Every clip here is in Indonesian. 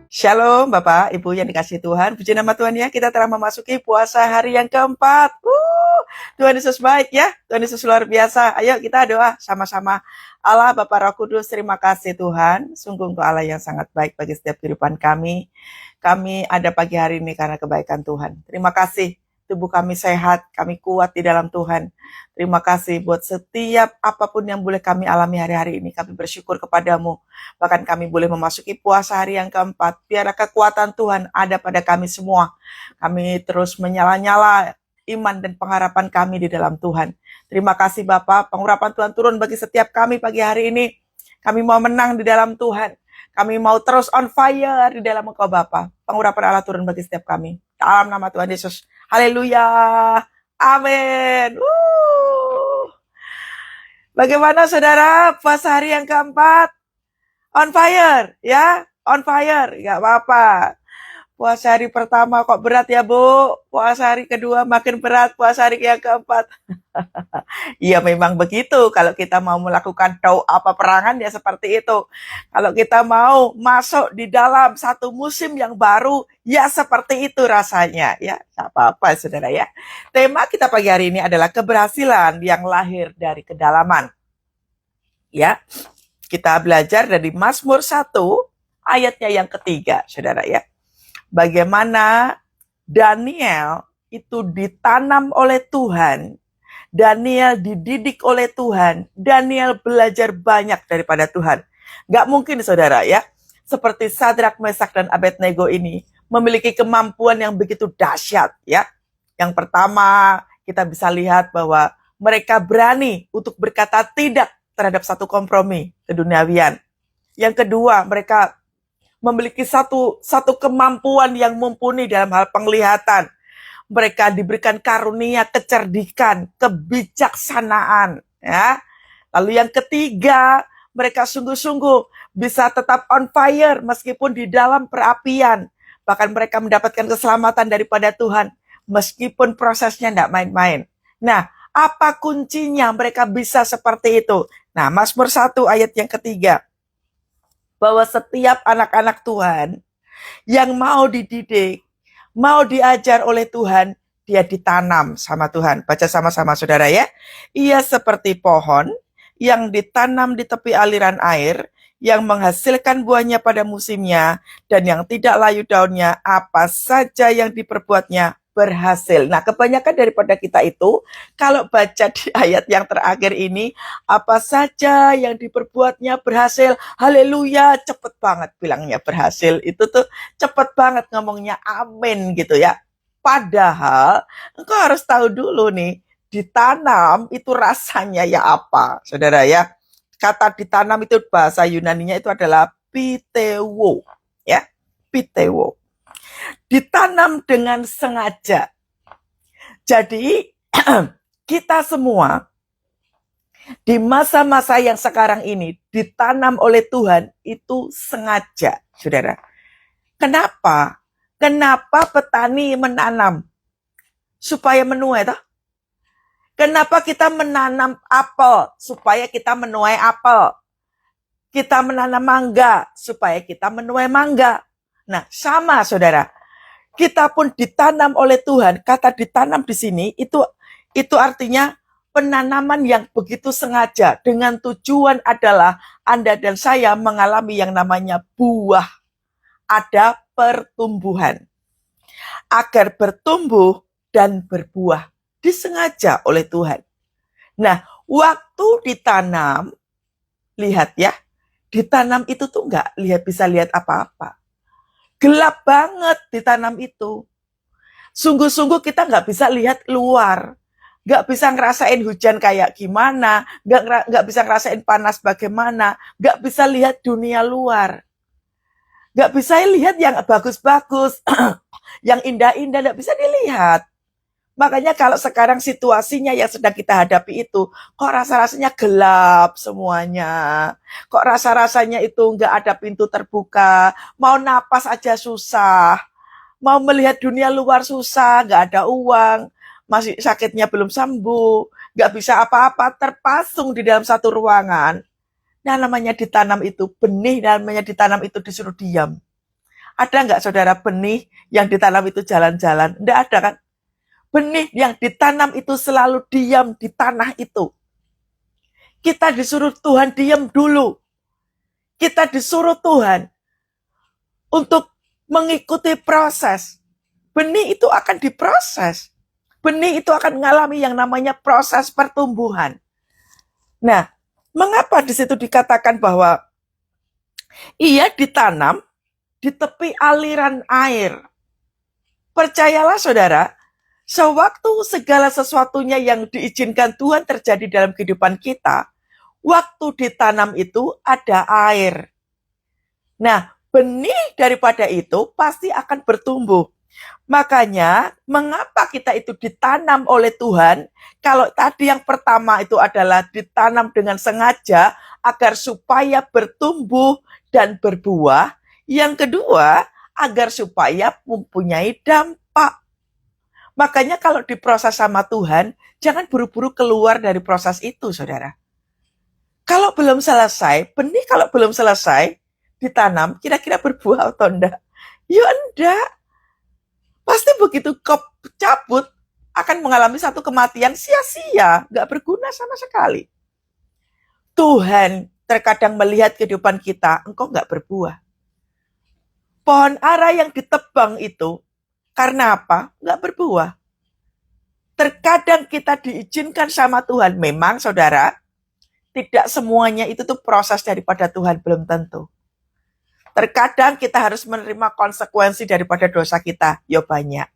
Shalom Bapak, Ibu yang dikasihi Tuhan. Puji nama Tuhan ya, kita telah memasuki puasa hari yang keempat. Tuhan Yesus baik ya, Tuhan Yesus luar biasa. Ayo kita doa sama-sama. Allah Bapa Roh Kudus, terima kasih Tuhan. Sungguh Engkau Allah yang sangat baik bagi setiap kehidupan kami. Kami ada pagi hari ini karena kebaikan Tuhan. Terima kasih, tubuh kami sehat, kami kuat di dalam Tuhan. Terima kasih buat setiap apapun yang boleh kami alami hari-hari ini. Kami bersyukur kepadamu. Bahkan kami boleh memasuki puasa hari yang keempat. Biarlah kekuatan Tuhan ada pada kami semua. Kami terus menyala-nyala iman dan pengharapan kami di dalam Tuhan. Terima kasih Bapak, pengurapan Tuhan turun bagi setiap kami pagi hari ini. Kami mau menang di dalam Tuhan. Kami mau terus on fire di dalam Engkau Bapa. Pengurapan Allah turun bagi setiap kami. Dalam nama Tuhan Yesus. Haleluya. Amin. Bagaimana saudara puasa hari yang keempat? On fire, ya, on fire, nggak apa-apa. Puasa hari pertama kok berat ya Bu, puasa hari kedua makin berat, puasa hari yang keempat. Iya memang begitu, kalau kita mau melakukan doa peperangan ya seperti itu. Kalau kita mau masuk di dalam satu musim yang baru, ya seperti itu rasanya. Ya, nggak apa-apa saudara ya. Tema kita pagi hari ini adalah keberhasilan yang lahir dari kedalaman. Ya, kita belajar dari Mazmur 1 ayatnya yang ketiga, saudara ya. Bagaimana Daniel itu ditanam oleh Tuhan, Daniel dididik oleh Tuhan, Daniel belajar banyak daripada Tuhan. Gak mungkin saudara ya, seperti Sadrak, Mesak, dan Abednego ini memiliki kemampuan yang begitu dahsyat ya. Yang pertama kita bisa lihat bahwa mereka berani untuk berkata tidak terhadap satu kompromi keduniawian. Yang kedua, mereka memiliki satu kemampuan yang mumpuni dalam hal penglihatan. Mereka diberikan karunia kecerdikan, kebijaksanaan. Ya. Lalu yang ketiga, mereka sungguh-sungguh bisa tetap on fire meskipun di dalam perapian. Bahkan mereka mendapatkan keselamatan daripada Tuhan meskipun prosesnya tidak main-main. Nah, apa kuncinya mereka bisa seperti itu? Nah, Mazmur 1 ayat yang ketiga. Bahwa setiap anak-anak Tuhan yang mau dididik, mau diajar oleh Tuhan, dia ditanam sama Tuhan. Baca sama-sama saudara ya. Ia seperti pohon yang ditanam di tepi aliran air, yang menghasilkan buahnya pada musimnya, dan yang tidak layu daunnya, apa saja yang diperbuatnya berhasil. Nah, kebanyakan daripada kita itu, kalau baca di ayat yang terakhir ini, apa saja yang diperbuatnya berhasil, haleluya, cepet banget bilangnya berhasil. Itu tuh cepet banget ngomongnya amin gitu ya. Padahal, engkau harus tahu dulu nih, ditanam itu rasanya ya apa, saudara ya. Kata ditanam itu bahasa Yunaninya itu adalah pitewo, ya, pitewo. Ditanam dengan sengaja. Jadi kita semua di masa-masa yang sekarang ini ditanam oleh Tuhan itu sengaja, saudara. Kenapa? Kenapa petani menanam? Supaya menuai, toh? Kenapa kita menanam apel? Supaya kita menuai apel. Kita menanam mangga, supaya kita menuai mangga. Nah, sama saudara. Kita pun ditanam oleh Tuhan. Kata ditanam di sini itu artinya penanaman yang begitu sengaja dengan tujuan adalah Anda dan saya mengalami yang namanya buah. Ada pertumbuhan. Agar bertumbuh dan berbuah. Disengaja oleh Tuhan. Nah, waktu ditanam, lihat ya, ditanam itu tuh nggak bisa lihat apa-apa. Gelap banget ditanam itu. Sungguh-sungguh kita nggak bisa lihat luar. Nggak bisa ngerasain hujan kayak gimana. Nggak bisa ngerasain panas bagaimana. Nggak bisa lihat dunia luar. Nggak bisa lihat yang bagus-bagus. Yang indah-indah nggak bisa dilihat. Makanya kalau sekarang situasinya yang sedang kita hadapi itu, kok rasa-rasanya gelap semuanya. Kok rasa-rasanya itu nggak ada pintu terbuka. Mau napas aja susah. Mau melihat dunia luar susah, nggak ada uang. Masih sakitnya belum sembuh. Nggak bisa apa-apa, terpasung di dalam satu ruangan. Nah namanya ditanam itu, benih namanya ditanam itu disuruh diam. Ada nggak saudara benih yang ditanam itu jalan-jalan? Nggak ada kan? Benih yang ditanam itu selalu diam di tanah itu. Kita disuruh Tuhan diam dulu. Kita disuruh Tuhan untuk mengikuti proses. Benih itu akan diproses. Benih itu akan mengalami yang namanya proses pertumbuhan. Nah, mengapa di situ dikatakan bahwa ia ditanam di tepi aliran air? Percayalah saudara, sewaktu segala sesuatunya yang diizinkan Tuhan terjadi dalam kehidupan kita, waktu ditanam itu ada air. Nah, benih daripada itu pasti akan bertumbuh. Makanya, mengapa kita itu ditanam oleh Tuhan? Kalau tadi yang pertama itu adalah ditanam dengan sengaja agar supaya bertumbuh dan berbuah. Yang kedua, agar supaya mempunyai dampak. Makanya kalau diproses sama Tuhan, jangan buru-buru keluar dari proses itu, saudara. Kalau belum selesai, benih kalau belum selesai ditanam, kira-kira berbuah atau enggak? Ya enggak. Pasti begitu kau cabut, akan mengalami satu kematian sia-sia, nggak berguna sama sekali. Tuhan terkadang melihat kehidupan kita, engkau nggak berbuah. Pohon ara yang ditebang itu, karena apa? Nggak berbuah. Terkadang kita diizinkan sama Tuhan, memang saudara, tidak semuanya itu tuh proses daripada Tuhan, belum tentu. Terkadang kita harus menerima konsekuensi daripada dosa kita, ya banyak.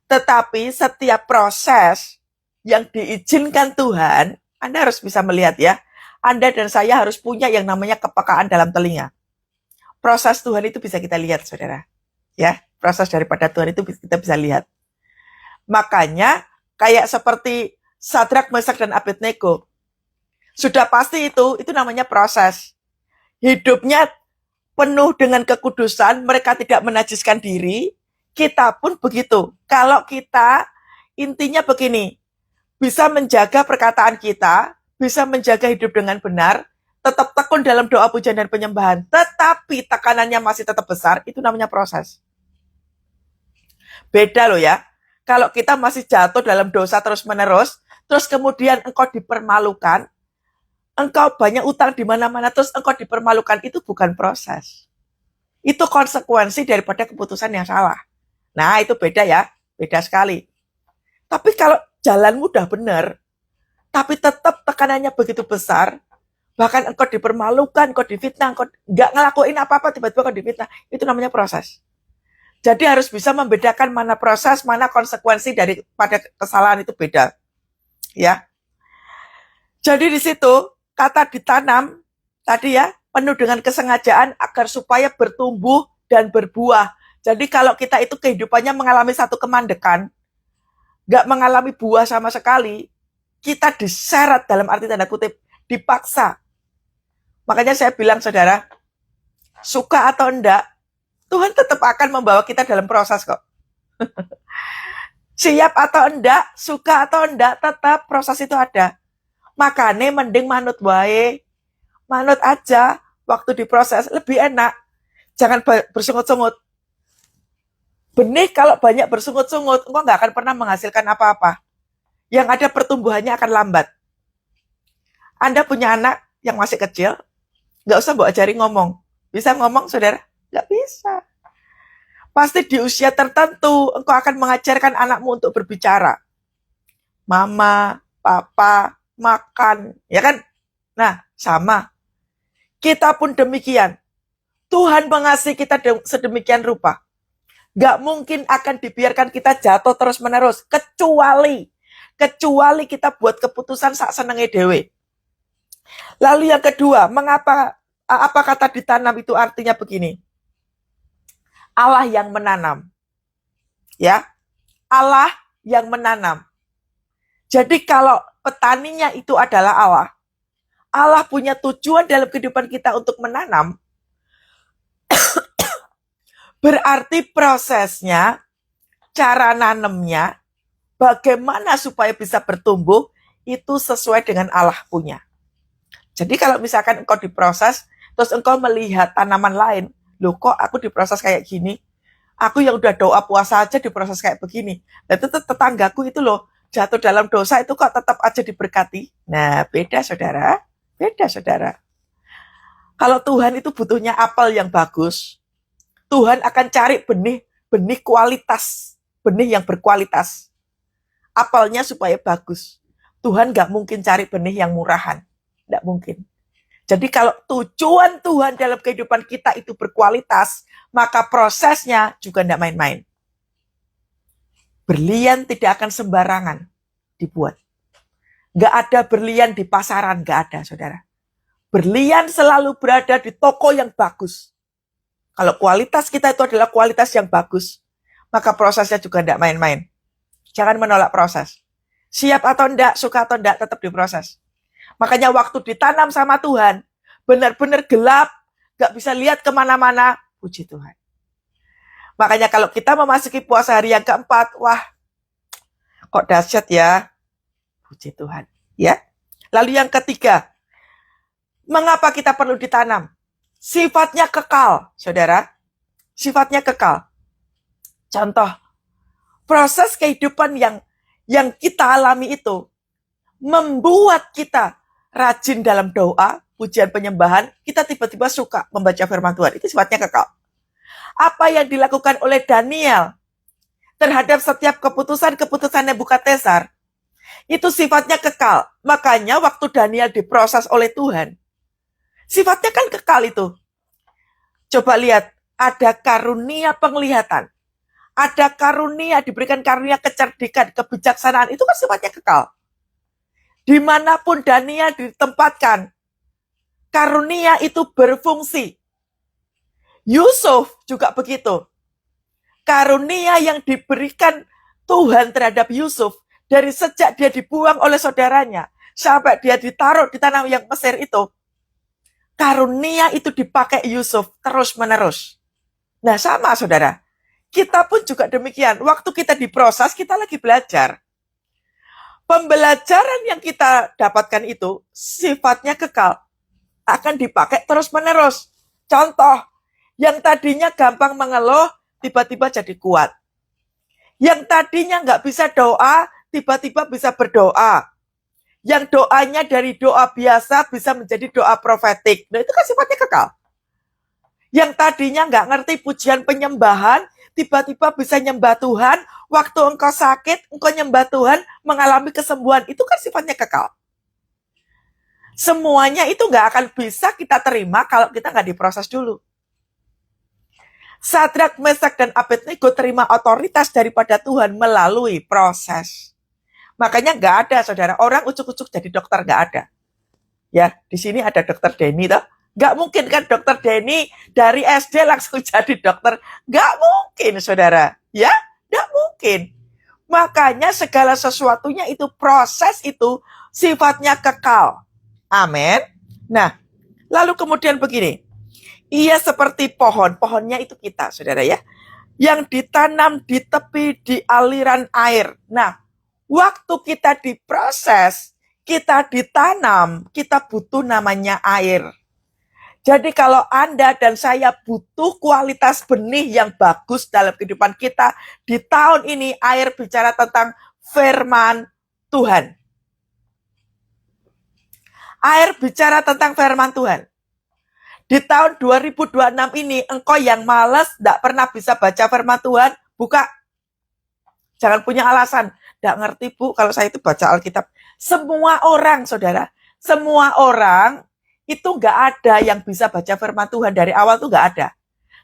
Tetapi setiap proses yang diizinkan Tuhan, Anda harus bisa melihat ya, Anda dan saya harus punya yang namanya kepekaan dalam telinga. Proses Tuhan itu bisa kita lihat, saudara. Ya, proses daripada Tuhan itu kita bisa lihat. Makanya, kayak seperti Sadrak, Mesak, dan Abednego, sudah pasti itu namanya proses. Hidupnya penuh dengan kekudusan, mereka tidak menajiskan diri, kita pun begitu. Kalau kita, intinya begini, bisa menjaga perkataan kita, bisa menjaga hidup dengan benar, tetap tekun dalam doa pujian dan penyembahan, tetapi tekanannya masih tetap besar, itu namanya proses. Beda loh ya, kalau kita masih jatuh dalam dosa terus-menerus, terus kemudian engkau dipermalukan, engkau banyak utang di mana-mana, terus engkau dipermalukan, itu bukan proses. Itu konsekuensi daripada keputusan yang salah. Nah, itu beda ya, beda sekali. Tapi kalau jalanmu udah benar, tapi tetap tekanannya begitu besar, bahkan engkau dipermalukan, engkau difitnah, engkau nggak ngelakuin apa-apa, tiba-tiba engkau difitnah, itu namanya proses. Jadi harus bisa membedakan mana proses, mana konsekuensi daripada kesalahan, itu beda. Ya. Jadi di situ, kata ditanam tadi ya, penuh dengan kesengajaan agar supaya bertumbuh dan berbuah. Jadi kalau kita itu kehidupannya mengalami satu kemandekan, nggak mengalami buah sama sekali, kita diseret dalam arti tanda kutip, dipaksa. Makanya saya bilang saudara, suka atau enggak, Tuhan tetap akan membawa kita dalam proses kok. Siap atau enggak, suka atau enggak, tetap proses itu ada. Makanya mending manut wae. Manut aja, waktu diproses lebih enak. Jangan bersungut-sungut. Benih kalau banyak bersungut-sungut, engkau nggak akan pernah menghasilkan apa-apa. Yang ada pertumbuhannya akan lambat. Anda punya anak yang masih kecil, nggak usah mbok ajari ngomong. Bisa ngomong, saudara? Nggak bisa. Pasti di usia tertentu, engkau akan mengajarkan anakmu untuk berbicara. Mama, papa, makan, ya kan? Nah, sama. Kita pun demikian. Tuhan mengasihi kita sedemikian rupa. Gak mungkin akan dibiarkan kita jatuh terus-menerus. Kecuali kita buat keputusan sak senenge dewe. Lalu yang kedua, apa kata ditanam itu artinya begini? Allah yang menanam. Ya, Allah yang menanam. Jadi kalau petaninya itu adalah Allah, Allah punya tujuan dalam kehidupan kita untuk menanam, berarti prosesnya, cara nanamnya, bagaimana supaya bisa bertumbuh, itu sesuai dengan Allah punya. Jadi kalau misalkan engkau diproses, terus engkau melihat tanaman lain, Loh kok aku diproses kayak gini? Aku yang udah doa puasa aja diproses kayak begini. Dan tetanggaku itu loh, jatuh dalam dosa itu kok tetap aja diberkati. Nah, beda saudara. Beda saudara. Kalau Tuhan itu butuhnya apel yang bagus, Tuhan akan cari benih kualitas, benih yang berkualitas. Apelnya supaya bagus. Tuhan gak mungkin cari benih yang murahan. Gak mungkin. Jadi kalau tujuan Tuhan dalam kehidupan kita itu berkualitas, maka prosesnya juga gak main-main. Berlian tidak akan sembarangan dibuat. Gak ada berlian di pasaran, gak ada saudara. Berlian selalu berada di toko yang bagus. Kalau kualitas kita itu adalah kualitas yang bagus, maka prosesnya juga tidak main-main. Jangan menolak proses. Siap atau enggak, suka atau enggak, tetap diproses. Makanya waktu ditanam sama Tuhan, benar-benar gelap, gak bisa lihat kemana-mana, puji Tuhan. Makanya kalau kita memasuki puasa hari yang keempat, wah, kok dahsyat ya, puji Tuhan. Ya. Lalu yang ketiga, mengapa kita perlu ditanam? Sifatnya kekal, saudara. Sifatnya kekal. Contoh, proses kehidupan yang kita alami itu membuat kita rajin dalam doa, pujian penyembahan, kita tiba-tiba suka membaca firman Tuhan. Itu sifatnya kekal. Apa yang dilakukan oleh Daniel terhadap setiap keputusan-keputusan Nebukadnezar, itu sifatnya kekal. Makanya waktu Daniel diproses oleh Tuhan, sifatnya kan kekal itu. Coba lihat, ada karunia penglihatan. Ada karunia, diberikan karunia kecerdikan, kebijaksanaan. Itu kan sifatnya kekal. Dimanapun Daniel ditempatkan, karunia itu berfungsi. Yusuf juga begitu. Karunia yang diberikan Tuhan terhadap Yusuf, dari sejak dia dibuang oleh saudaranya, sampai dia ditaruh di tanah yang Mesir itu, karunia itu dipakai Yusuf terus-menerus. Nah sama saudara, kita pun juga demikian. Waktu kita diproses, kita lagi belajar. Pembelajaran yang kita dapatkan itu sifatnya kekal, akan dipakai terus-menerus. Contoh, yang tadinya gampang mengeluh, tiba-tiba jadi kuat. Yang tadinya nggak bisa doa, tiba-tiba bisa berdoa. Yang doanya dari doa biasa bisa menjadi doa profetik. Nah itu kan sifatnya kekal. Yang tadinya nggak ngerti pujian penyembahan, tiba-tiba bisa nyembah Tuhan. Waktu engkau sakit, engkau nyembah Tuhan, mengalami kesembuhan. Itu kan sifatnya kekal. Semuanya itu nggak akan bisa kita terima kalau kita nggak diproses dulu. Sadrak, Mesak, dan Abednego terima otoritas daripada Tuhan melalui proses. Makanya nggak ada, saudara, orang ucuk-ucuk jadi dokter, nggak ada. Ya, di sini ada dokter Denny, toh. Nggak mungkin kan dokter Denny dari SD langsung jadi dokter. Nggak mungkin, saudara. Ya, nggak mungkin. Makanya segala sesuatunya itu, proses itu sifatnya kekal. Amin. Nah, lalu kemudian begini. Ia seperti pohon, pohonnya itu kita, saudara ya, yang ditanam di tepi di aliran air. Nah, waktu kita diproses, kita ditanam, kita butuh namanya air. Jadi kalau Anda dan saya butuh kualitas benih yang bagus dalam kehidupan kita, di tahun ini air bicara tentang firman Tuhan. Air bicara tentang firman Tuhan. Di tahun 2026 ini, engkau yang malas, tidak pernah bisa baca firman Tuhan, buka. Jangan punya alasan. Tidak ngerti, Bu, kalau saya itu baca Alkitab. Semua orang, saudara, semua orang itu nggak ada yang bisa baca firman Tuhan. Dari awal tuh nggak ada.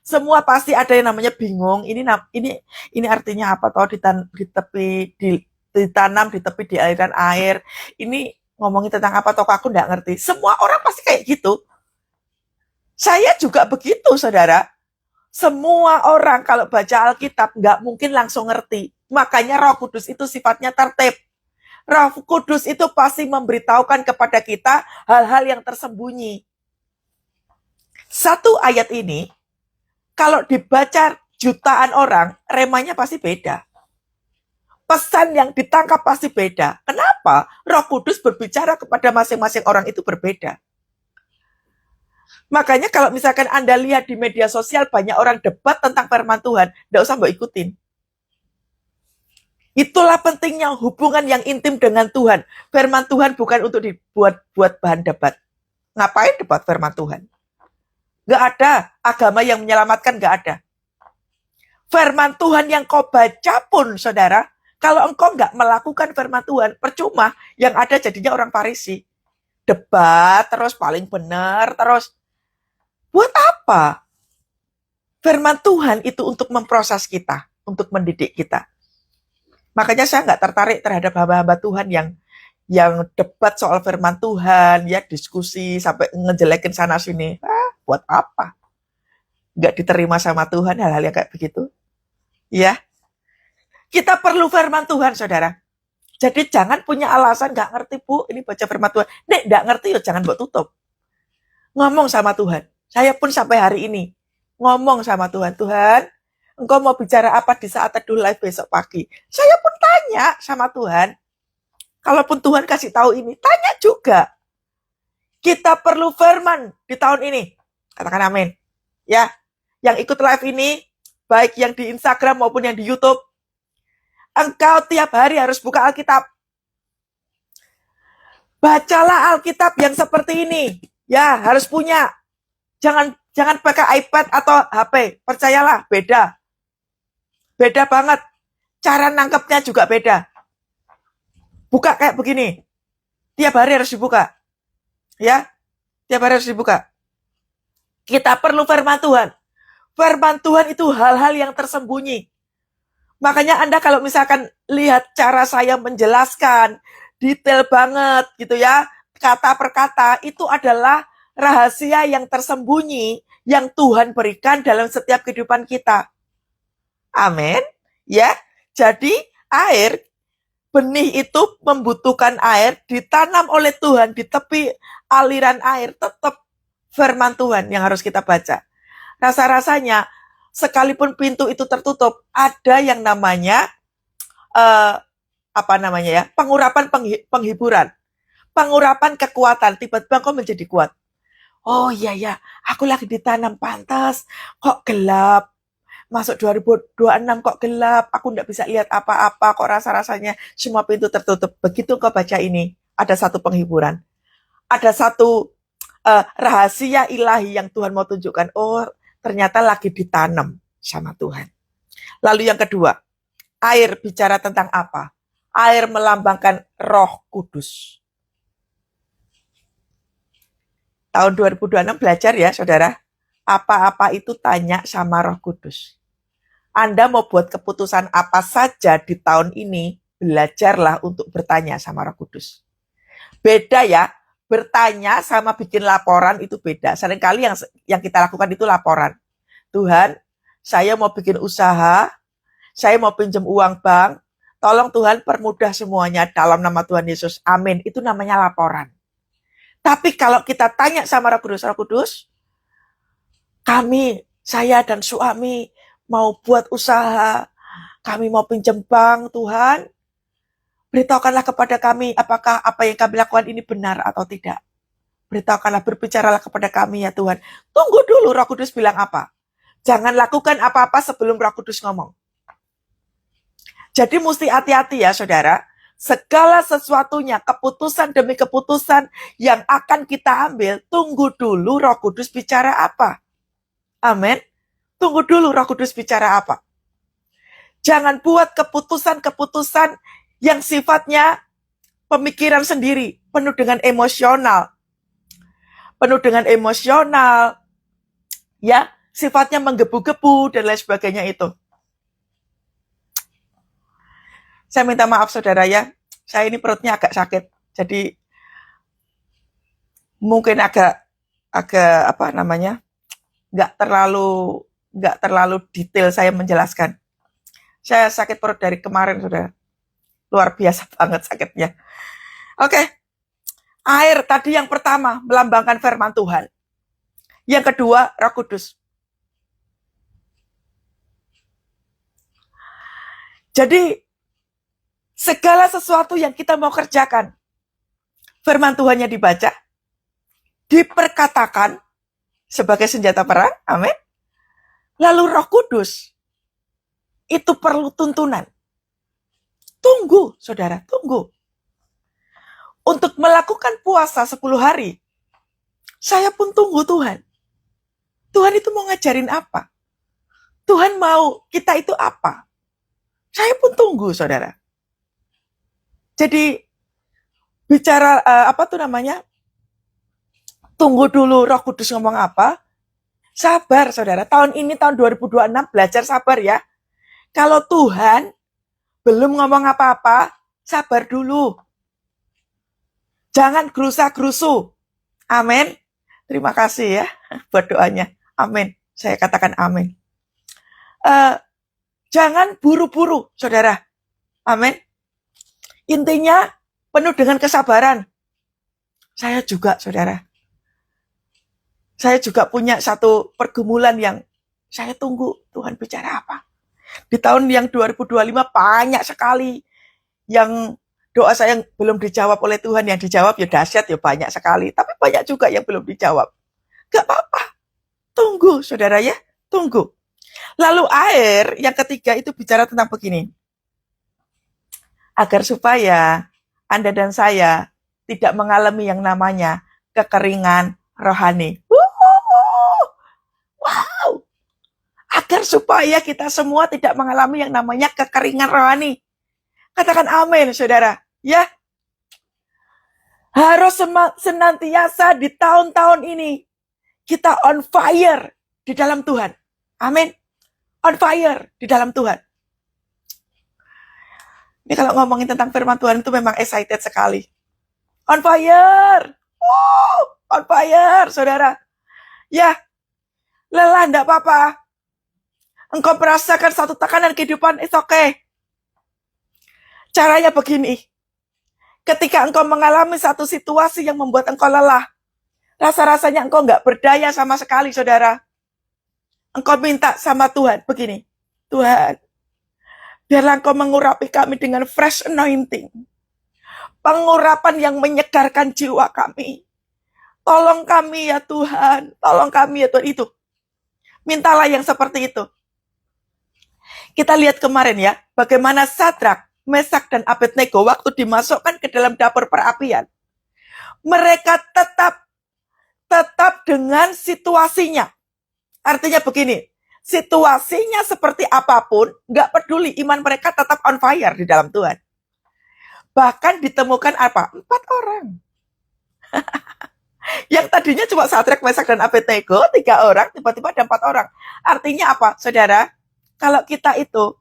Semua pasti ada yang namanya bingung. Ini artinya apa? Toh ditanam di tepi di aliran air. Ini ngomongin tentang apa? Toh aku nggak ngerti. Semua orang pasti kayak gitu. Saya juga begitu, saudara. Semua orang kalau baca Alkitab nggak mungkin langsung ngerti. Makanya Roh Kudus itu sifatnya tertib. Roh Kudus itu pasti memberitahukan kepada kita hal-hal yang tersembunyi. Satu ayat ini, kalau dibaca jutaan orang, remanya pasti beda. Pesan yang ditangkap pasti beda. Kenapa? Roh Kudus berbicara kepada masing-masing orang itu berbeda. Makanya kalau misalkan Anda lihat di media sosial banyak orang debat tentang firman Tuhan, nggak usah mbak ikutin. Itulah pentingnya hubungan yang intim dengan Tuhan. Firman Tuhan bukan untuk dibuat bahan debat. Ngapain debat firman Tuhan? Nggak ada agama yang menyelamatkan, nggak ada. Firman Tuhan yang kau baca pun, saudara, kalau engkau nggak melakukan firman Tuhan, percuma. Yang ada jadinya orang Farisi. Debat, terus paling benar, terus. Buat apa? Firman Tuhan itu untuk memproses kita, untuk mendidik kita. Makanya saya nggak tertarik terhadap hamba-hamba Tuhan yang debat soal firman Tuhan, ya diskusi sampai ngejelekin sana sini. Buat apa? Nggak diterima sama Tuhan hal-hal yang kayak begitu. Ya, kita perlu firman Tuhan, saudara. Jadi jangan punya alasan nggak ngerti, Bu, ini baca firman Tuhan. Nek, nggak ngerti, ya jangan buat tutup. Ngomong sama Tuhan. Saya pun sampai hari ini ngomong sama Tuhan. Tuhan, engkau mau bicara apa di saat teduh live besok pagi? Saya pun tanya sama Tuhan. Kalaupun Tuhan kasih tahu ini, tanya juga. Kita perlu firman di tahun ini. Katakan amin. Ya, yang ikut live ini, baik yang di Instagram maupun yang di YouTube, engkau tiap hari harus buka Alkitab. Bacalah Alkitab yang seperti ini. Ya, harus punya. Jangan pakai iPad atau HP. Percayalah, beda. Beda banget. Cara nangkepnya juga beda. Buka kayak begini. Tiap hari harus dibuka. Ya, tiap hari harus dibuka. Kita perlu firman Tuhan. Firman Tuhan itu hal-hal yang tersembunyi. Makanya Anda kalau misalkan lihat cara saya menjelaskan, detail banget gitu ya, kata per kata, itu adalah rahasia yang tersembunyi yang Tuhan berikan dalam setiap kehidupan kita. Amin. Ya, jadi air, benih itu membutuhkan air, ditanam oleh Tuhan di tepi aliran air, tetap firman Tuhan yang harus kita baca. Rasa-rasanya, sekalipun pintu itu tertutup, ada yang namanya, pengurapan penghiburan. Pengurapan kekuatan, tiba-tiba kau menjadi kuat. Oh iya ya, aku lagi ditanam, pantas, kok gelap. Masuk 2026 kok gelap, aku nggak bisa lihat apa-apa, kok rasa-rasanya semua pintu tertutup. Begitu kau baca ini, ada satu penghiburan. Ada satu rahasia ilahi yang Tuhan mau tunjukkan. Oh, ternyata lagi ditanam sama Tuhan. Lalu yang kedua, air bicara tentang apa? Air melambangkan Roh Kudus. Tahun 2026 belajar ya, saudara. Apa-apa itu tanya sama Roh Kudus. Anda mau buat keputusan apa saja di tahun ini, belajarlah untuk bertanya sama Roh Kudus. Beda ya, bertanya sama bikin laporan itu beda. Seringkali yang kita lakukan itu laporan. Tuhan, saya mau bikin usaha, saya mau pinjam uang bank, tolong Tuhan permudah semuanya dalam nama Tuhan Yesus. Amin. Itu namanya laporan. Tapi kalau kita tanya sama Roh Kudus, saya dan suami mau buat usaha, kami mau pinjam bank, Tuhan, beritahukanlah kepada kami apakah apa yang kami lakukan ini benar atau tidak. Beritahukanlah, berbicaralah kepada kami ya Tuhan. Tunggu dulu Roh Kudus bilang apa. Jangan lakukan apa-apa sebelum Roh Kudus ngomong. Jadi mesti hati-hati ya saudara. Segala sesuatunya, keputusan demi keputusan yang akan kita ambil, tunggu dulu Roh Kudus bicara apa. Amin. Tunggu dulu Roh Kudus bicara apa. Jangan buat keputusan-keputusan yang sifatnya pemikiran sendiri, penuh dengan emosional. Ya, sifatnya menggebu-gebu dan lain sebagainya itu. Saya minta maaf saudara ya, saya ini perutnya agak sakit, jadi mungkin agak nggak terlalu detail saya menjelaskan. Saya sakit perut dari kemarin saudara, luar biasa banget sakitnya. Oke, air tadi yang pertama melambangkan firman Tuhan, yang kedua Roh Kudus. Jadi segala sesuatu yang kita mau kerjakan, firman Tuhannya dibaca, diperkatakan, sebagai senjata perang. Amin. Lalu Roh Kudus itu perlu tuntunan. Tunggu, saudara, tunggu. Untuk melakukan puasa 10 hari, saya pun tunggu Tuhan. Tuhan itu mau ngajarin apa? Tuhan mau kita itu apa? Saya pun tunggu, saudara. Jadi, bicara tunggu dulu Roh Kudus ngomong apa? Sabar, saudara. Tahun ini, tahun 2026, belajar sabar ya. Kalau Tuhan belum ngomong apa-apa, sabar dulu. Jangan gerusa-gerusu. Amin. Terima kasih ya buat doanya. Amin. Saya katakan amin. Jangan buru-buru, saudara. Amin. Intinya penuh dengan kesabaran. Saya juga, saudara. Saya juga punya satu pergumulan yang saya tunggu Tuhan bicara apa. Di tahun yang 2025 banyak sekali yang doa saya yang belum dijawab oleh Tuhan, yang dijawab ya dahsyat ya banyak sekali, tapi banyak juga yang belum dijawab. Gak apa-apa, tunggu saudara ya, tunggu. Lalu air yang ketiga itu bicara tentang begini, agar supaya Anda dan saya tidak mengalami yang namanya kekeringan rohani. Wow, agar supaya kita semua tidak mengalami yang namanya kekeringan rohani. Katakan amin, saudara. Ya, harus senantiasa di tahun-tahun ini kita on fire di dalam Tuhan. Amin. On fire di dalam Tuhan. Ini kalau ngomongin tentang firman Tuhan itu memang excited sekali. On fire. On fire, saudara. Ya, lelah enggak apa-apa. Engkau merasakan satu tekanan kehidupan, it's okay. Caranya begini. Ketika engkau mengalami satu situasi yang membuat engkau lelah, rasa-rasanya engkau nggak berdaya sama sekali, saudara. Engkau minta sama Tuhan, begini. Tuhan, biarlah engkau mengurapi kami dengan fresh anointing. Pengurapan yang menyegarkan jiwa kami. Tolong kami ya Tuhan, tolong kami ya Tuhan. Itu. Mintalah yang seperti itu. Kita lihat kemarin ya, bagaimana Sadrak, Mesak dan Abednego waktu dimasukkan ke dalam dapur perapian. Mereka tetap dengan situasinya. Artinya begini, situasinya seperti apapun, nggak peduli, iman mereka tetap on fire di dalam Tuhan. Bahkan ditemukan apa? 4 orang. Yang tadinya cuma Sadrak, Mesak dan Abednego, 3 orang, tiba-tiba ada 4 orang. Artinya apa, saudara? Kalau kita itu,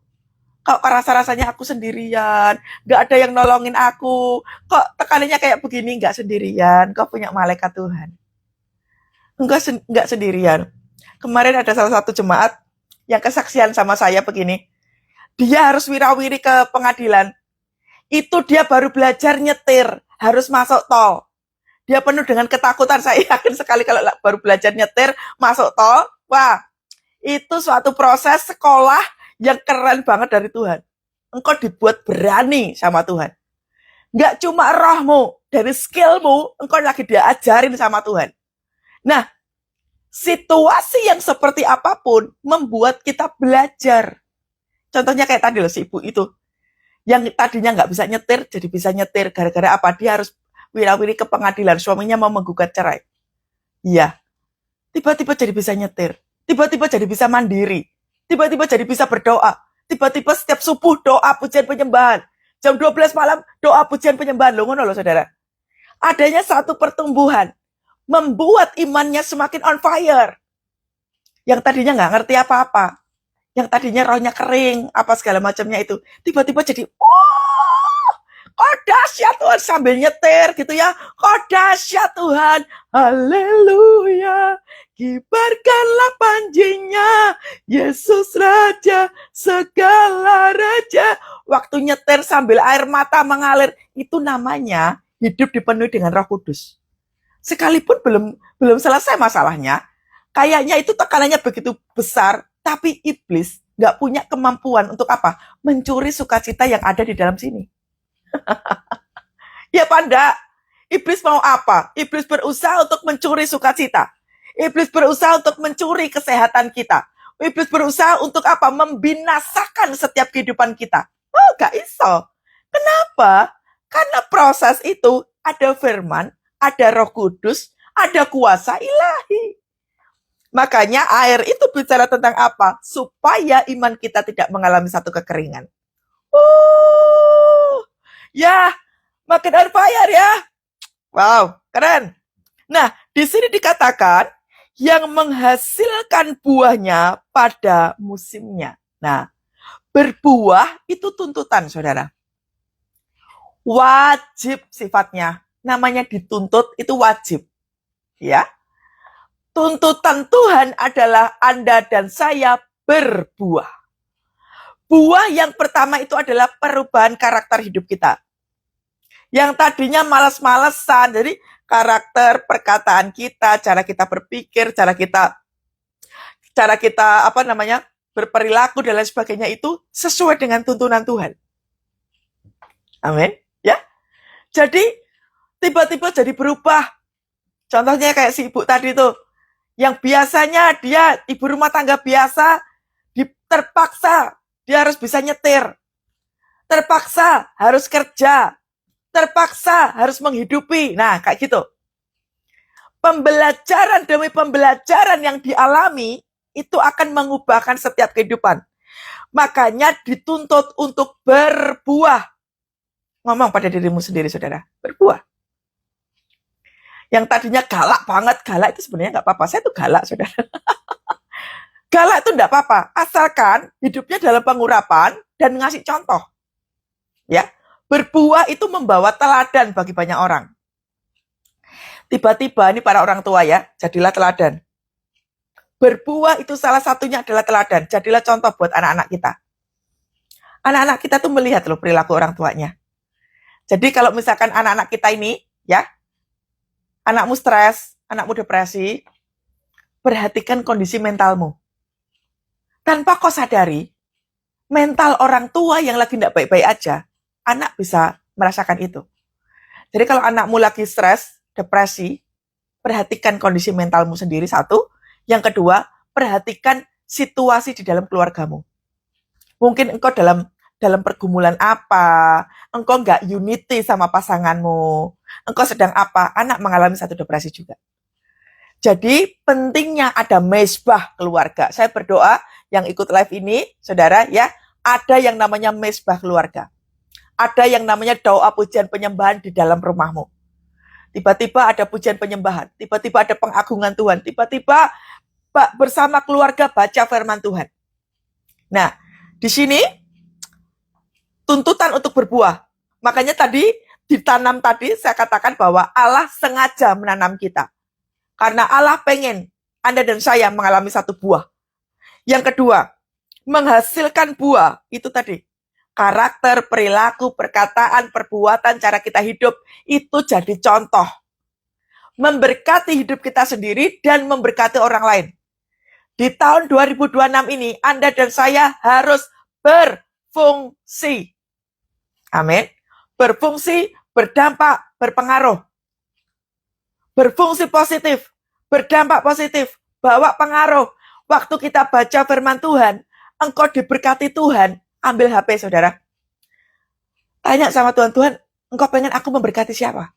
kok rasa-rasanya aku sendirian, gak ada yang nolongin aku, kok tekanannya kayak begini, gak sendirian, kok punya malaikat Tuhan. Enggak sendirian. Kemarin ada salah satu jemaat yang kesaksian sama saya begini, dia harus wirawiri ke pengadilan, itu dia baru belajar nyetir, harus masuk tol. Dia penuh dengan ketakutan, saya yakin sekali kalau baru belajar nyetir, masuk tol, wah, itu suatu proses sekolah yang keren banget dari Tuhan. Engkau dibuat berani sama Tuhan. Nggak cuma rohmu, dari skillmu, engkau lagi diajarin sama Tuhan. Nah, situasi yang seperti apapun membuat kita belajar. Contohnya kayak tadi loh, si ibu itu. Yang tadinya nggak bisa nyetir, jadi bisa nyetir. Gara-gara apa? Dia harus wirawiri ke pengadilan. Suaminya mau menggugat cerai. Iya. Tiba-tiba jadi bisa nyetir. Tiba-tiba jadi bisa mandiri. Tiba-tiba jadi bisa berdoa. Tiba-tiba setiap subuh doa pujian penyembahan. Jam 12 malam doa pujian penyembahan. Loh, ngono loh saudara. Adanya satu pertumbuhan. Membuat imannya semakin on fire. Yang tadinya nggak ngerti apa-apa. Yang tadinya rohnya kering. Apa segala macamnya itu. Tiba-tiba jadi, kok dahsyat Tuhan sambil nyetir gitu ya. Kok dahsyat Tuhan. Haleluya. Kibarkanlah panjinya, Yesus Raja, segala raja. Waktu nyetir sambil air mata mengalir, itu namanya hidup dipenuhi dengan Roh Kudus. Sekalipun belum selesai masalahnya, kayaknya itu tekanannya begitu besar, tapi iblis nggak punya kemampuan untuk apa? Mencuri sukacita yang ada di dalam sini. Ya Panda, iblis mau apa? Iblis berusaha untuk mencuri sukacita. Iblis berusaha untuk mencuri kesehatan kita. Iblis berusaha untuk apa? Membinasakan setiap kehidupan kita. Oh, gak iso. Kenapa? Karena proses itu ada firman, ada Roh Kudus, ada kuasa ilahi. Makanya air itu bicara tentang apa? Supaya iman kita tidak mengalami satu kekeringan. Ya, makin on fire ya. Wow, keren. Nah, di sini dikatakan yang menghasilkan buahnya pada musimnya. Nah, berbuah itu tuntutan, saudara. Wajib sifatnya. Namanya dituntut itu wajib. Ya. Tuntutan Tuhan adalah Anda dan saya berbuah. Buah yang pertama itu adalah perubahan karakter hidup kita. Yang tadinya malas-malesan, jadi karakter, perkataan kita, cara kita berpikir, cara kita berperilaku dan lain sebagainya itu sesuai dengan tuntunan Tuhan. Amin. Ya. Jadi tiba-tiba jadi berubah. Contohnya kayak si ibu tadi tuh, yang biasanya dia ibu rumah tangga biasa, terpaksa dia harus bisa nyetir, terpaksa harus kerja, terpaksa harus menghidupi. Nah, kayak gitu. Pembelajaran demi pembelajaran yang dialami itu akan mengubahkan setiap kehidupan. Makanya dituntut untuk berbuah. Ngomong pada dirimu sendiri, saudara. Berbuah. Yang tadinya galak banget, galak itu sebenarnya nggak apa-apa. Saya tuh galak, saudara. Galak itu nggak apa-apa, asalkan hidupnya dalam pengurapan dan ngasih contoh. Ya, berbuah itu membawa teladan bagi banyak orang. Tiba-tiba ini para orang tua ya, jadilah teladan. Berbuah itu salah satunya adalah teladan. Jadilah contoh buat anak-anak kita. Anak-anak kita tuh melihat loh perilaku orang tuanya. Jadi kalau misalkan anak-anak kita ini, ya, anakmu stres, anakmu depresi, perhatikan kondisi mentalmu. Tanpa kau sadari, mental orang tua yang lagi tidak baik-baik aja, anak bisa merasakan itu. Jadi kalau anakmu lagi stres, depresi, perhatikan kondisi mentalmu sendiri, satu. Yang kedua, perhatikan situasi di dalam keluargamu. Mungkin engkau dalam pergumulan apa, engkau nggak unity sama pasanganmu, engkau sedang apa, anak mengalami satu depresi juga. Jadi pentingnya ada mezbah keluarga. Saya berdoa yang ikut live ini, saudara ya, ada yang namanya mezbah keluarga. Ada yang namanya doa pujian penyembahan di dalam rumahmu. Tiba-tiba ada pujian penyembahan, tiba-tiba ada pengagungan Tuhan, tiba-tiba bersama keluarga baca firman Tuhan. Nah, di sini tuntutan untuk berbuah. Makanya tadi ditanam tadi saya katakan bahwa Allah sengaja menanam kita. Karena Allah pengen Anda dan saya mengalami satu buah. Yang kedua, menghasilkan buah itu tadi. Karakter, perilaku, perkataan, perbuatan, cara kita hidup itu jadi contoh. Memberkati hidup kita sendiri dan memberkati orang lain. Di tahun 2026 ini Anda dan saya harus berfungsi. Amin. Berfungsi, berdampak, berpengaruh. Berfungsi positif, berdampak positif, bawa pengaruh. Waktu kita baca firman Tuhan, engkau diberkati Tuhan, ambil HP saudara. Tanya sama Tuhan, Tuhan, engkau pengen aku memberkati siapa?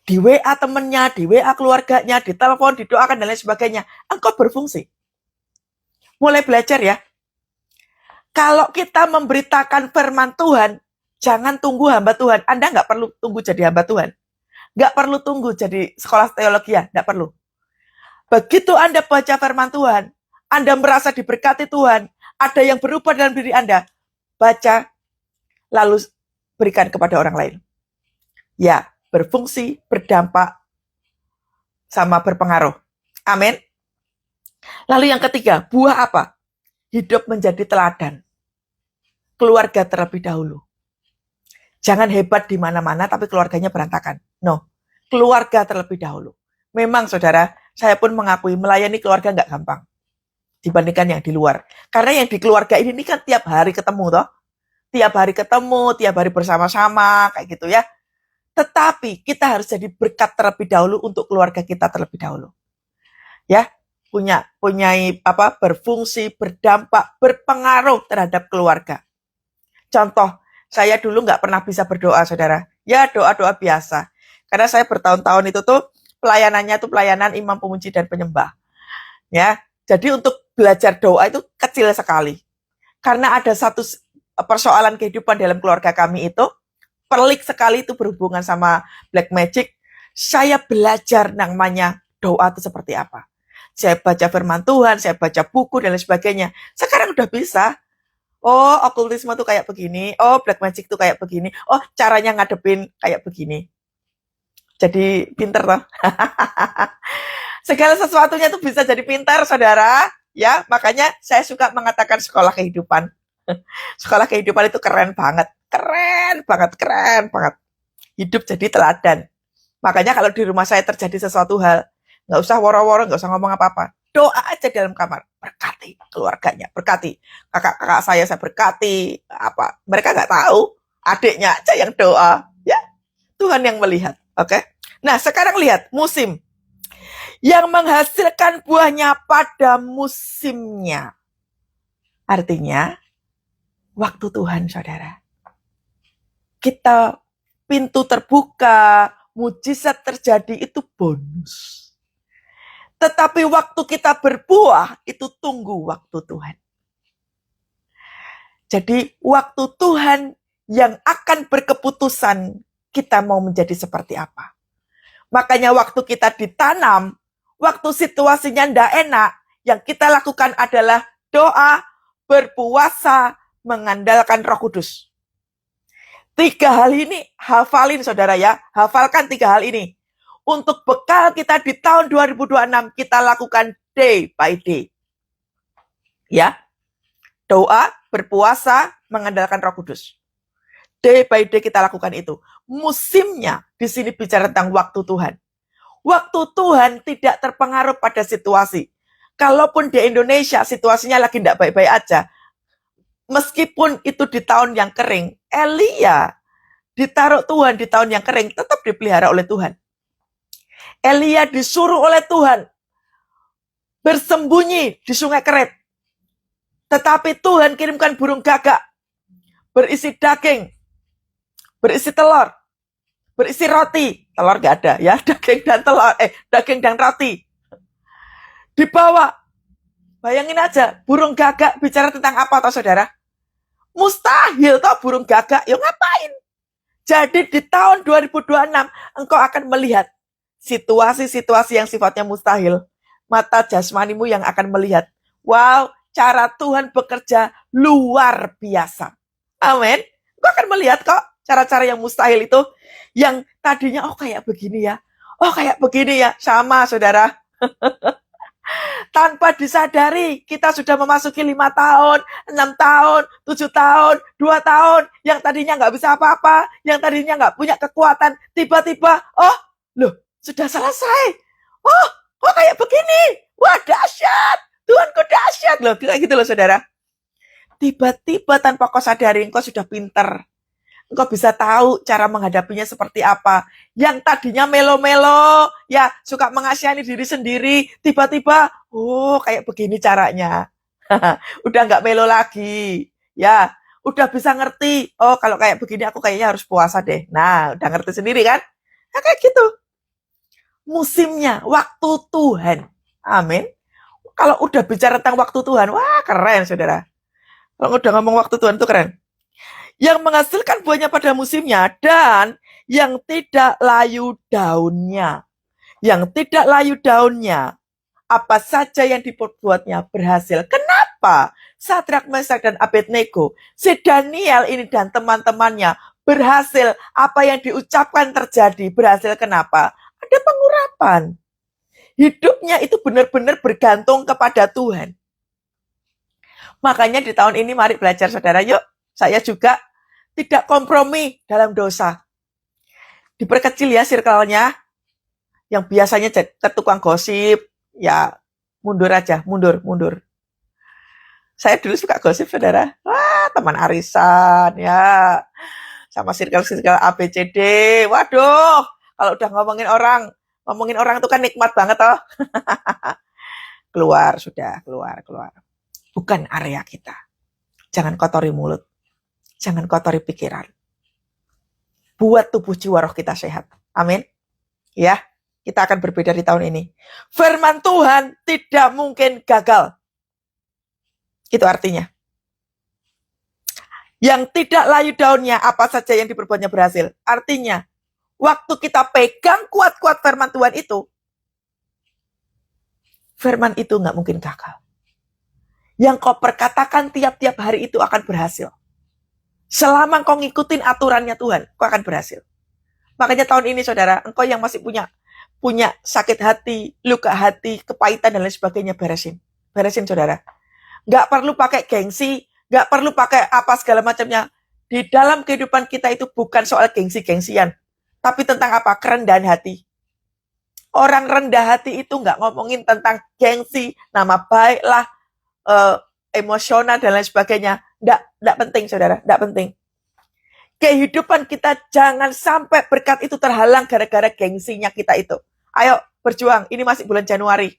Di WA temennya, di WA keluarganya, di telepon, didoakan dan lain sebagainya. Engkau berfungsi. Mulai belajar ya. Kalau kita memberitakan firman Tuhan, jangan tunggu hamba Tuhan. Anda nggak perlu tunggu jadi hamba Tuhan. Nggak perlu tunggu jadi sekolah teologi ya, nggak perlu. Begitu Anda baca firman Tuhan, Anda merasa diberkati Tuhan, ada yang berubah dalam diri Anda, baca, lalu berikan kepada orang lain. Ya, berfungsi, berdampak, sama berpengaruh. Amin. Lalu yang ketiga, buah apa? Hidup menjadi teladan. Keluarga terlebih dahulu. Jangan hebat di mana-mana, tapi keluarganya berantakan. No, keluarga terlebih dahulu. Memang saudara, saya pun mengakui melayani keluarga nggak gampang dibandingkan yang di luar. Karena yang di keluarga ini kan tiap hari ketemu toh. Tiap hari ketemu, tiap hari bersama-sama, kayak gitu ya. Tetapi kita harus jadi berkat terlebih dahulu untuk keluarga kita terlebih dahulu. ya, berfungsi, berdampak, berpengaruh terhadap keluarga. Contoh, saya dulu nggak pernah bisa berdoa, saudara. Ya, doa-doa biasa. Karena saya bertahun-tahun itu tuh pelayanannya tuh pelayanan imam pemuji dan penyembah. Ya, jadi untuk belajar doa itu kecil sekali. Karena ada satu persoalan kehidupan dalam keluarga kami itu, pelik sekali itu berhubungan sama black magic. Saya belajar namanya doa itu seperti apa. Saya baca firman Tuhan, saya baca buku dan lain sebagainya. Sekarang udah bisa. Oh, okultisme tuh kayak begini. Oh, black magic tuh kayak begini. Oh, caranya ngadepin kayak begini. Jadi pinter toh. Segala sesuatunya tuh bisa jadi pintar, saudara. Ya, makanya saya suka mengatakan sekolah kehidupan. Sekolah kehidupan itu keren banget. Keren banget, keren banget. Hidup jadi teladan. Makanya kalau di rumah saya terjadi sesuatu hal, nggak usah woro-woro, nggak usah ngomong apa-apa. Doa aja dalam kamar, berkati keluarganya, berkati kakak-kakak saya berkati apa. Mereka nggak tahu, adiknya aja yang doa, ya Tuhan yang melihat. Oke. Nah sekarang lihat musim yang menghasilkan buahnya pada musimnya. Artinya waktu Tuhan, saudara. Kita pintu terbuka, mujizat terjadi itu bonus. Tetapi waktu kita berbuah, itu tunggu waktu Tuhan. Jadi waktu Tuhan yang akan berkeputusan kita mau menjadi seperti apa. Makanya waktu kita ditanam, waktu situasinya tidak enak, yang kita lakukan adalah doa, berpuasa, mengandalkan Roh Kudus. 3 hal ini hafalin saudara ya, hafalkan 3 hal ini. Untuk bekal kita di tahun 2026, kita lakukan day by day. Ya, doa, berpuasa, mengandalkan Roh Kudus. Day by day kita lakukan itu. Musimnya di sini bicara tentang waktu Tuhan. Waktu Tuhan tidak terpengaruh pada situasi. Kalaupun di Indonesia situasinya lagi tidak baik-baik aja, meskipun itu di tahun yang kering, Elia ditaruh Tuhan di tahun yang kering, tetap dipelihara oleh Tuhan. Elia disuruh oleh Tuhan bersembunyi di sungai Keret. Tetapi Tuhan kirimkan burung gagak berisi daging, berisi telur, berisi roti. Telur gak ada ya, daging dan telur, daging dan roti. Dibawa. Bayangin aja, burung gagak bicara tentang apa toh saudara? Mustahil toh burung gagak, ya ngapain? Jadi di tahun 2026 engkau akan melihat situasi-situasi yang sifatnya mustahil. Mata jasmanimu yang akan melihat. Wow, cara Tuhan bekerja luar biasa. Amin. Engkau akan melihat kok cara-cara yang mustahil itu. Yang tadinya, oh kayak begini ya. Oh kayak begini ya. Sama saudara. Tanpa disadari, kita sudah memasuki 5 tahun, 6 tahun, 7 tahun, 2 tahun. Yang tadinya nggak bisa apa-apa. Yang tadinya nggak punya kekuatan. Tiba-tiba, oh loh, sudah selesai. Oh, kok kayak begini? Wah, dahsyat. Tuhanku dahsyat loh. Kayak gitu loh, saudara. Tiba-tiba tanpa kau sadari, engkau sudah pinter. Engkau bisa tahu cara menghadapinya seperti apa. Yang tadinya melo-melo, ya suka mengasihani diri sendiri. Tiba-tiba, oh kayak begini caranya. Udah nggak melo lagi. Ya, udah bisa ngerti. Oh kalau kayak begini aku kayaknya harus puasa deh. Nah, udah ngerti sendiri kan? Nah, kayak gitu. Musimnya, waktu Tuhan. Amin. Kalau udah bicara tentang waktu Tuhan, wah keren saudara. Kalau udah ngomong waktu Tuhan itu keren. Yang menghasilkan buahnya pada musimnya dan yang tidak layu daunnya. Yang tidak layu daunnya, apa saja yang diperbuatnya berhasil. Kenapa? Sadrak, Mesak, dan Abednego, si Daniel ini dan teman-temannya berhasil. Apa yang diucapkan terjadi. Berhasil kenapa? Ada pengurapan. Hidupnya itu benar-benar bergantung kepada Tuhan. Makanya di tahun ini mari belajar saudara, yuk. Saya juga tidak kompromi dalam dosa. Diperkecil ya circle-nya. Yang biasanya ke tukang gosip, ya mundur aja, mundur. Saya dulu suka gosip saudara. Wah, teman arisan ya. Sama circle-circle ABCD. Waduh, kalau udah ngomongin orang itu kan nikmat banget toh. keluar sudah, keluar. Bukan area kita. Jangan kotori mulut. Jangan kotori pikiran. Buat tubuh jiwa roh kita sehat. Amin. Ya, kita akan berbeda di tahun ini. Firman Tuhan tidak mungkin gagal. Itu artinya. Yang tidak layu daunnya, apa saja yang diperbuatnya berhasil. Artinya, waktu kita pegang kuat-kuat firman Tuhan itu, firman itu nggak mungkin gagal. Yang kau perkatakan tiap-tiap hari itu akan berhasil. Selama kau ngikutin aturannya Tuhan, kau akan berhasil. Makanya tahun ini saudara, engkau yang masih punya sakit hati, luka hati, kepahitan dan lain sebagainya, beresin. Beresin saudara. Nggak perlu pakai gengsi, nggak perlu pakai apa segala macamnya. Di dalam kehidupan kita itu bukan soal gengsi-gengsian. Tapi tentang apa? Kerendahan hati. Orang rendah hati itu nggak ngomongin tentang gengsi, nama baik lah, emosional dan lain sebagainya. Nggak penting saudara, nggak penting. Kehidupan kita jangan sampai berkat itu terhalang gara-gara gengsinya kita itu. Ayo berjuang, ini masih bulan Januari.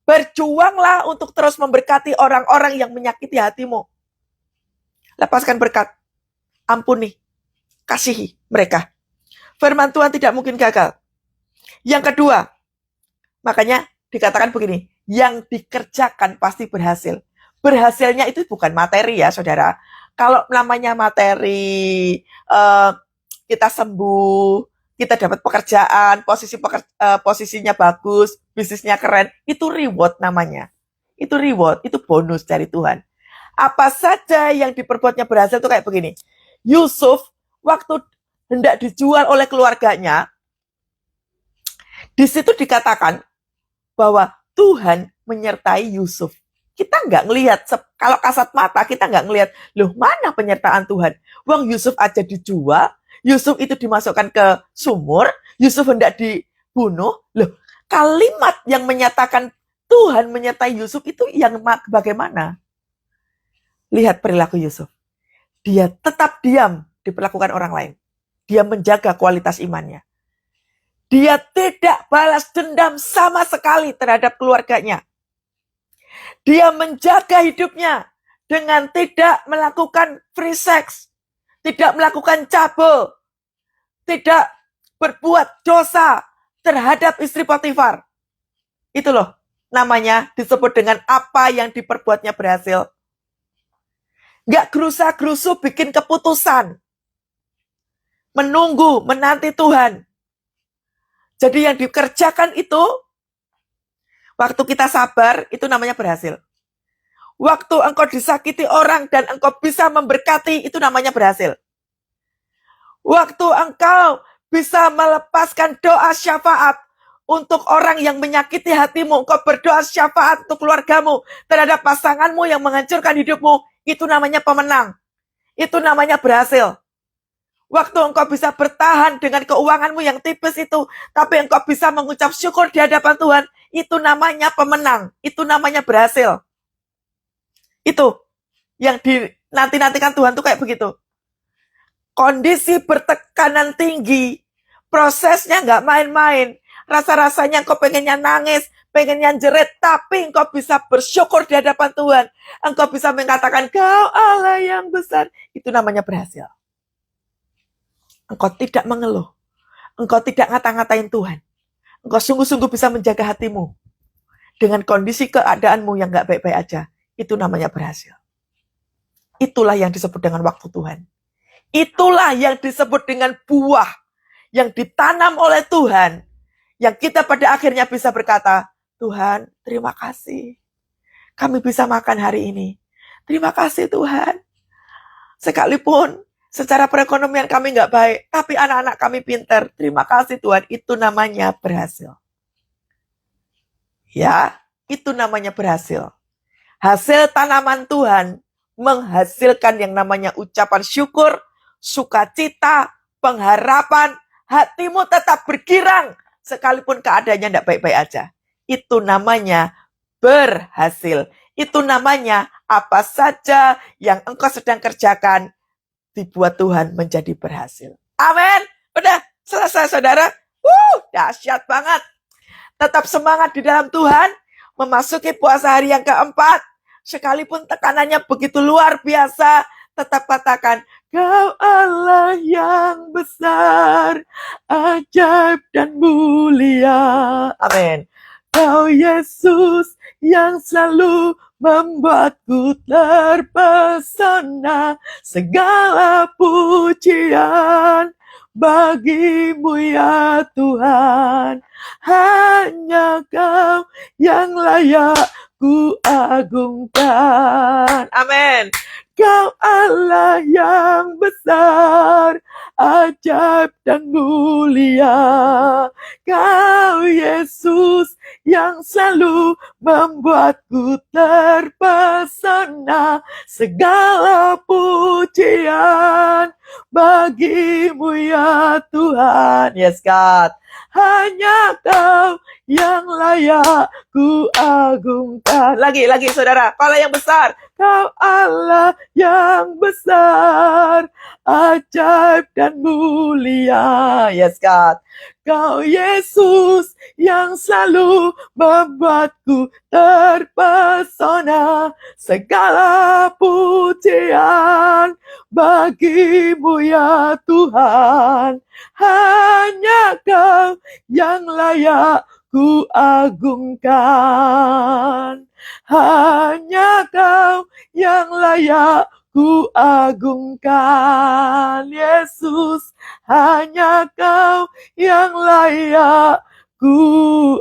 Berjuanglah untuk terus memberkati orang-orang yang menyakiti hatimu. Lepaskan berkat. Ampuni. Kasihi mereka. Firman Tuhan tidak mungkin gagal. Yang kedua, makanya dikatakan begini, yang dikerjakan pasti berhasil. Berhasilnya itu bukan materi ya saudara. Kalau namanya materi, kita sembuh, kita dapat pekerjaan, posisinya bagus, bisnisnya keren, itu reward namanya. Itu reward, itu bonus dari Tuhan. Apa saja yang diperbuatnya berhasil itu kayak begini. Yusuf waktu hendak dijual oleh keluarganya, di situ dikatakan bahwa Tuhan menyertai Yusuf. Kita nggak ngelihat, kalau kasat mata kita nggak ngelihat, loh mana penyertaan Tuhan? Wong Yusuf aja dijual, Yusuf itu dimasukkan ke sumur, Yusuf hendak dibunuh. Loh, kalimat yang menyatakan Tuhan menyertai Yusuf itu yang bagaimana? Lihat perilaku Yusuf. Dia tetap diam diperlakukan orang lain. Dia menjaga kualitas imannya. Dia tidak balas dendam sama sekali terhadap keluarganya. Dia menjaga hidupnya dengan tidak melakukan free sex, tidak melakukan cabul, tidak berbuat dosa terhadap istri Potifar. Itu loh namanya disebut dengan apa yang diperbuatnya berhasil. Gak gerusa-gerusu bikin keputusan. Menunggu, menanti Tuhan. Jadi yang dikerjakan itu, waktu kita sabar, itu namanya berhasil. Waktu engkau disakiti orang dan engkau bisa memberkati, itu namanya berhasil. Waktu engkau bisa melepaskan doa syafaat untuk orang yang menyakiti hatimu, engkau berdoa syafaat untuk keluargamu, terhadap pasanganmu yang menghancurkan hidupmu, itu namanya pemenang. Itu namanya berhasil. Waktu engkau bisa bertahan dengan keuanganmu yang tipis itu, tapi engkau bisa mengucap syukur di hadapan Tuhan, itu namanya pemenang. Itu namanya berhasil. Itu yang dinanti-nantikan Tuhan tuh kayak begitu. Kondisi bertekanan tinggi, prosesnya nggak main-main. Rasa-rasanya engkau pengennya nangis, pengennya jerit, tapi engkau bisa bersyukur di hadapan Tuhan. Engkau bisa mengatakan, Kau Allah yang besar. Itu namanya berhasil. Engkau tidak mengeluh. Engkau tidak ngata-ngatain Tuhan. Engkau sungguh-sungguh bisa menjaga hatimu. Dengan kondisi keadaanmu yang gak baik-baik aja. Itu namanya berhasil. Itulah yang disebut dengan waktu Tuhan. Itulah yang disebut dengan buah. Yang ditanam oleh Tuhan. Yang kita pada akhirnya bisa berkata, Tuhan, terima kasih. Kami bisa makan hari ini. Terima kasih Tuhan. Sekalipun secara perekonomian kami nggak baik, tapi anak-anak kami pintar. Terima kasih Tuhan, itu namanya berhasil. Ya, itu namanya berhasil. Hasil tanaman Tuhan menghasilkan yang namanya ucapan syukur, sukacita, pengharapan, hatimu tetap bergirang, sekalipun keadaannya nggak baik-baik aja. Itu namanya berhasil. Itu namanya apa saja yang engkau sedang kerjakan, dibuat Tuhan menjadi berhasil. Amin. Udah selesai saudara. Dahsyat banget. Tetap semangat di dalam Tuhan. memasuki puasa hari yang keempat. Sekalipun tekanannya begitu luar biasa, tetap katakan, Kau Allah yang besar, ajaib dan mulia. Amin. Kau Yesus yang selalu membuatku terpesona. Segala pujian bagimu ya Tuhan. Hanya Kau yang layak ku agungkan. Amin. Kau Allah yang besar, ajaib dan mulia. Kau Yesus yang selalu membuatku terpesona. Segala pujian bagimu ya Tuhan. Yes God. Hanya Kau yang layak ku agungkan. Lagi saudara, Kau Allah yang besar. Kau Allah yang besar, ajaib dan mulia. Yes God. Kau Yesus yang selalu membuatku terpesona. Segala pujian bagimu ya Tuhan. Hanya Kau yang layak ku agungkan. Hanya Kau yang layak ku agungkan. Yesus, hanya Kau yang layak ku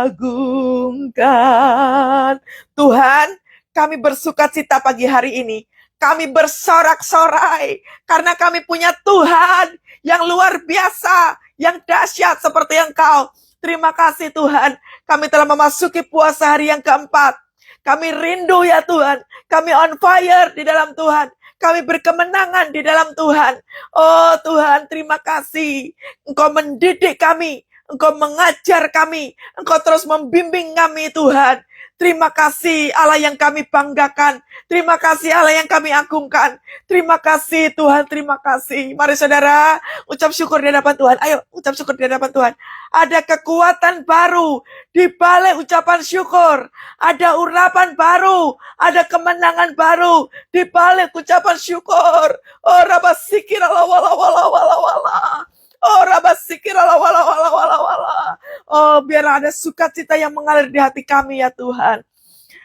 agungkan. Tuhan, kami bersukacita pagi hari ini. Kami bersorak-sorai karena kami punya Tuhan yang luar biasa, yang dahsyat seperti Engkau. Terima kasih Tuhan, kami telah memasuki puasa hari yang keempat. Kami rindu ya Tuhan, kami on fire di dalam Tuhan. Kami berkemenangan di dalam Tuhan. Oh Tuhan, terima kasih. Engkau mendidik kami, Engkau mengajar kami, Engkau terus membimbing kami Tuhan. Terima kasih Allah yang kami banggakan. Terima kasih Allah yang kami agungkan. Terima kasih Tuhan, terima kasih. Mari saudara, ucap syukur di hadapan Tuhan. Ayo, ucap syukur di hadapan Tuhan. Ada kekuatan baru di balik ucapan syukur. Ada urapan baru, ada kemenangan baru di balik ucapan syukur. Oh, rabasikir ala wala wala wala wala. Oh, rabasikir ala wala wala wala wala. Oh, biar ada sukacita yang mengalir di hati kami ya Tuhan.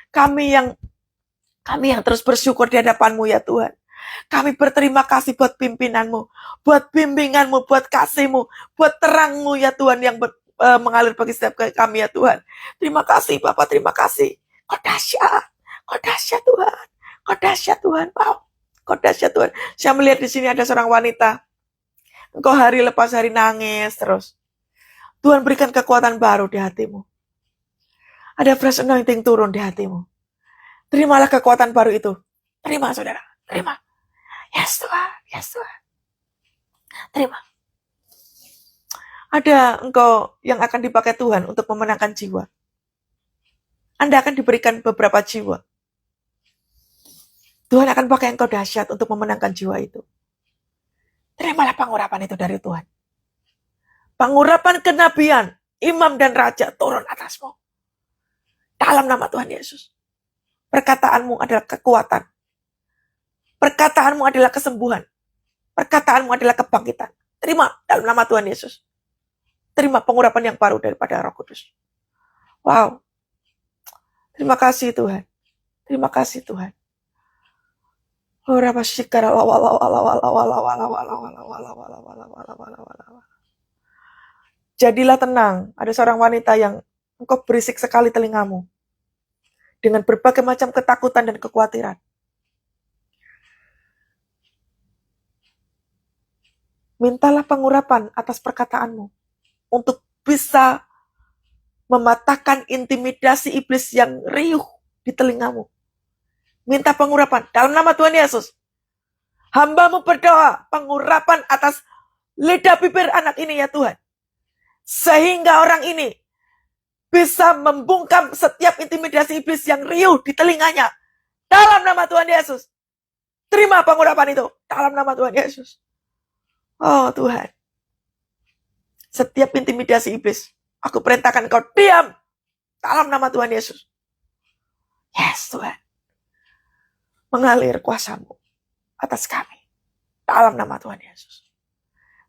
Kami yang terus bersyukur di hadapan-Mu ya Tuhan. Kami berterima kasih buat pimpinan-Mu, buat bimbingan-Mu, buat kasih-Mu, buat terang-Mu ya Tuhan yang mengalir bagi setiap kami ya Tuhan. Terima kasih Bapak, terima kasih. Kau dahsyat Tuhan. Kau dahsyat Tuhan. Wow, kau dahsyat Tuhan. Saya melihat di sini ada seorang wanita. Engkau hari lepas hari nangis terus. Tuhan berikan kekuatan baru di hatimu. Ada fresh anointing turun di hatimu. Terimalah kekuatan baru itu. Terima saudara, terima. Yes Tuhan, yes Tuhan. Terima. Ada engkau yang akan dipakai Tuhan untuk memenangkan jiwa. Anda akan diberikan beberapa jiwa. Tuhan akan pakai engkau dahsyat untuk memenangkan jiwa itu. Terimalah pengurapan itu dari Tuhan. Pengurapan kenabian, imam dan raja turun atasmu. Dalam nama Tuhan Yesus. Perkataanmu adalah kekuatan. Perkataanmu adalah kesembuhan. Perkataanmu adalah kebangkitan. Terima dalam nama Tuhan Yesus. Terima pengurapan yang baru daripada Roh Kudus. Wow. Terima kasih Tuhan. Terima kasih Tuhan. Jadilah tenang. Ada seorang wanita yang engkau berisik sekali telingamu dengan berbagai macam ketakutan dan kekhawatiran. Mintalah pengurapan atas perkataanmu untuk bisa mematahkan intimidasi iblis yang riuh di telingamu. Minta pengurapan dalam nama Tuhan Yesus. Hamba-Mu berdoa pengurapan atas lidah bibir anak ini ya Tuhan. Sehingga orang ini bisa membungkam setiap intimidasi iblis yang riuh di telinganya. Dalam nama Tuhan Yesus. Terima pengurapan itu dalam nama Tuhan Yesus. Oh Tuhan. Setiap intimidasi iblis, aku perintahkan kau diam. Dalam nama Tuhan Yesus. Yes, Tuhan. Mengalir kuasa-Mu atas kami. Dalam nama Tuhan Yesus.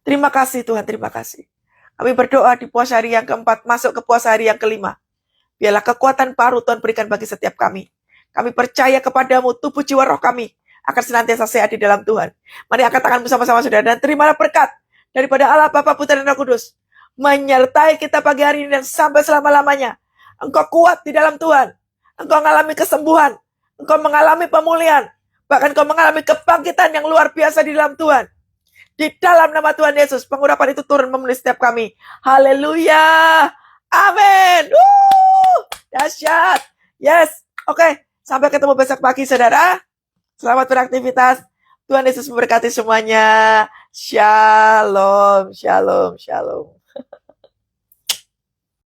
Terima kasih Tuhan, terima kasih. Kami berdoa di puasa hari yang keempat, masuk ke puasa hari yang kelima. Biarlah kekuatan baru Tuhan berikan bagi setiap kami. Kami percaya kepadamu, tubuh jiwa roh kami akan senantiasa sehat di dalam Tuhan. Mari angkat tangan bersama-sama saudara, dan terimalah berkat daripada Allah Bapa, Putra, dan Roh Kudus. Menyertai kita pagi hari ini dan sampai selama-lamanya. Engkau kuat di dalam Tuhan. Engkau mengalami kesembuhan. Engkau mengalami pemulihan. Bahkan engkau mengalami kebangkitan yang luar biasa di dalam Tuhan. Di dalam nama Tuhan Yesus, pengurapan itu turun memenuhi setiap kami. Haleluya. Amin. Dahsyat. Yes. Oke. Sampai ketemu besok pagi, saudara. Selamat beraktivitas. Tuhan Yesus memberkati semuanya. Shalom, shalom, shalom.